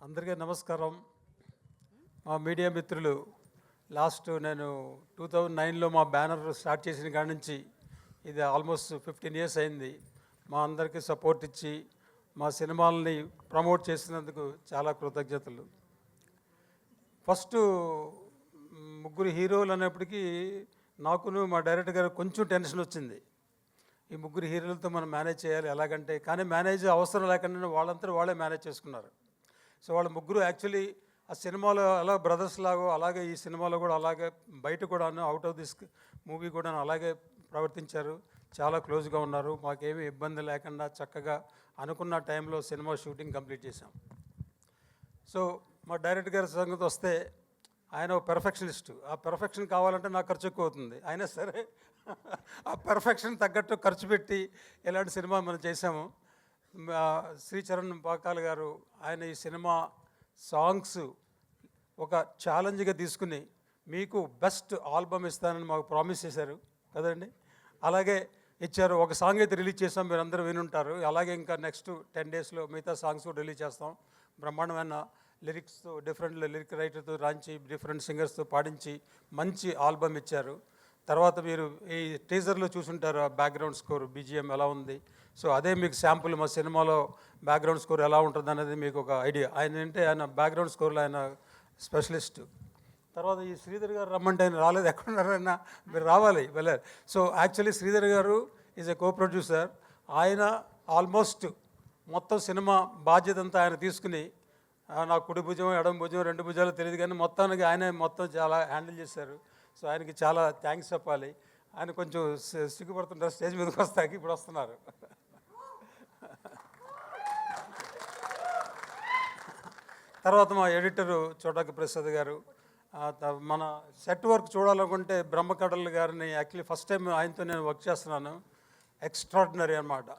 అందరికీ నమస్కారం. మా మీడియా మిత్రులు, నేను 2009లో మా బ్యానర్ స్టార్ట్ చేసిన కాడి నుంచి ఇది ఆల్మోస్ట్ 15 ఇయర్స్ అయింది. మా అందరికీ సపోర్ట్ ఇచ్చి మా సినిమాలని ప్రమోట్ చేసినందుకు చాలా కృతజ్ఞతలు. ఫస్ట్ ముగ్గురు హీరోలు అనేప్పటికీ నాకును మా డైరెక్టర్ గారు కొంచెం టెన్షన్ వచ్చింది. ఈ ముగ్గురు హీరోలతో మనం మేనేజ్ చేయాలి ఎలాగంటే, కానీ మేనేజ్ అవసరం లేకుండా వాళ్ళంతా వాళ్ళే మేనేజ్ చేసుకున్నారు. సో వాళ్ళ ముగ్గురు యాక్చువల్లీ ఆ సినిమాలో అలా బ్రదర్స్ లాగో అలాగే ఈ సినిమాలో కూడా అలాగే బయట కూడాను అవుట్ ఆఫ్ దిస్ మూవీ కూడా అలాగే ప్రవర్తించారు. చాలా క్లోజ్గా ఉన్నారు. మాకేమీ ఇబ్బంది లేకుండా చక్కగా అనుకున్న టైంలో సినిమా షూటింగ్ కంప్లీట్ చేశాం. సో మా డైరెక్టర్ గారి సంగతి వస్తే ఆయన ఒక పెర్ఫెక్షనిస్టు. ఆ పెర్ఫెక్షన్ కావాలంటే నాకు ఖర్చు ఎక్కువ అవుతుంది. అయినా సరే ఆ పెర్ఫెక్షన్ తగ్గట్టు ఖర్చు పెట్టి ఇలాంటి సినిమా మనం చేశాము. శ్రీచరణ్ పాకాల గారు ఆయన ఈ సినిమా సాంగ్స్ ఒక ఛాలెంజ్గా తీసుకుని మీకు బెస్ట్ ఆల్బమ్ ఇస్తానని మాకు ప్రామిస్ చేశారు కదండి. అలాగే ఇచ్చారు. ఒక సాంగ్ అయితే రిలీజ్ చేస్తాం, మీరు అందరూ వినుంటారు. అలాగే ఇంకా నెక్స్ట్ 10 డేస్లో మిగతా సాంగ్స్ కూడా రిలీజ్ చేస్తాం. బ్రహ్మాండమైన లిరిక్స్తో, డిఫరెంట్ లిరిక్ రైటర్తో రాంచి, డిఫరెంట్ సింగర్స్తో పాడించి మంచి ఆల్బమ్ ఇచ్చారు. తర్వాత మీరు ఈ టీజర్లో చూసుంటారు ఆ బ్యాక్గ్రౌండ్ స్కోర్ బీజిఎం ఎలా ఉంది. సో అదే మీకు శాంపుల్ మా సినిమాలో బ్యాక్గ్రౌండ్ స్కోర్ ఎలా ఉంటుంది అనేది మీకు ఒక ఐడియా. ఆయన బ్యాక్గ్రౌండ్ స్కోర్లో ఆయన స్పెషలిస్ట్. తర్వాత ఈ శ్రీధర్ గారు రమ్మంటే ఆయన రాలేదు. ఎక్కడున్నారైనా మీరు రావాలి, వెళ్ళారు. సో యాక్చువల్లీ శ్రీధర్ గారు ఈజ్ ఎ కో ప్రొడ్యూసర్. ఆయన ఆల్మోస్ట్ మొత్తం సినిమా బాధ్యత అంతా ఆయన తీసుకుని, నా కుడి భుజం ఎడమ భుజం 2 భుజాలు తెలియదు కానీ మొత్తానికి ఆయనే మొత్తం చాలా హ్యాండిల్ చేశారు. సో ఆయనకి చాలా థ్యాంక్స్ చెప్పాలి. ఆయన కొంచెం సిగ్గుపడుతుంటారు స్టేజ్ మీదకి వస్తాకి, ఇప్పుడు వస్తున్నారు. తర్వాత మా ఎడిటరు చోటాకి ప్రసాద్ గారు. మన సెట్ వర్క్ చూడాలనుకుంటే బ్రహ్మకడల్ గారిని యాక్చువల్లీ ఫస్ట్ టైం ఆయనతో నేను వర్క్ చేస్తున్నాను. ఎక్స్ట్రాడినరీ అన్నమాట.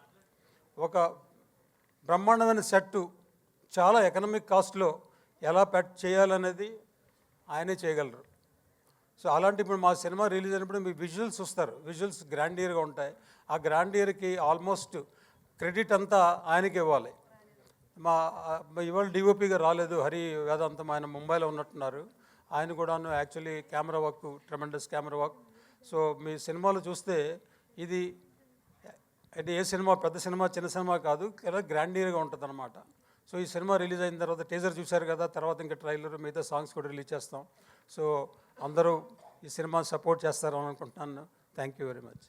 ఒక బ్రహ్మాండమైన సెట్టు చాలా ఎకనామిక్ కాస్ట్లో ఎలా చేయాలనేది ఆయనే చేయగలరు. సో అలాంటి ఇప్పుడు మా సినిమా రిలీజ్ అయినప్పుడు మీకు విజువల్స్ చూస్తారు. విజువల్స్ గ్రాండియర్గా ఉంటాయి. ఆ గ్రాండియర్కి ఆల్మోస్ట్ క్రెడిట్ అంతా ఆయనకి ఇవ్వాలి. ఇవాళ డిఓపిగా రాలేదు హరి వేదాంతం, ఆయన ముంబైలో ఉన్నట్టున్నారు. ఆయన కూడాను actually camera work, tremendous camera work. So మీ సినిమాలు చూస్తే ఇది అంటే ఏ సినిమా పెద్ద సినిమా చిన్న సినిమా కాదు, ఇలా గ్రాండియర్గా ఉంటుంది అనమాట. సో ఈ సినిమా రిలీజ్ అయిన తర్వాత టీజర్ చూశారు కదా, తర్వాత ఇంకా ట్రైలర్ మిగతా సాంగ్స్ కూడా రిలీజ్ చేస్తాం. సో అందరూ ఈ సినిమా సపోర్ట్ చేస్తారని అనుకుంటున్నాను. Thank you very much.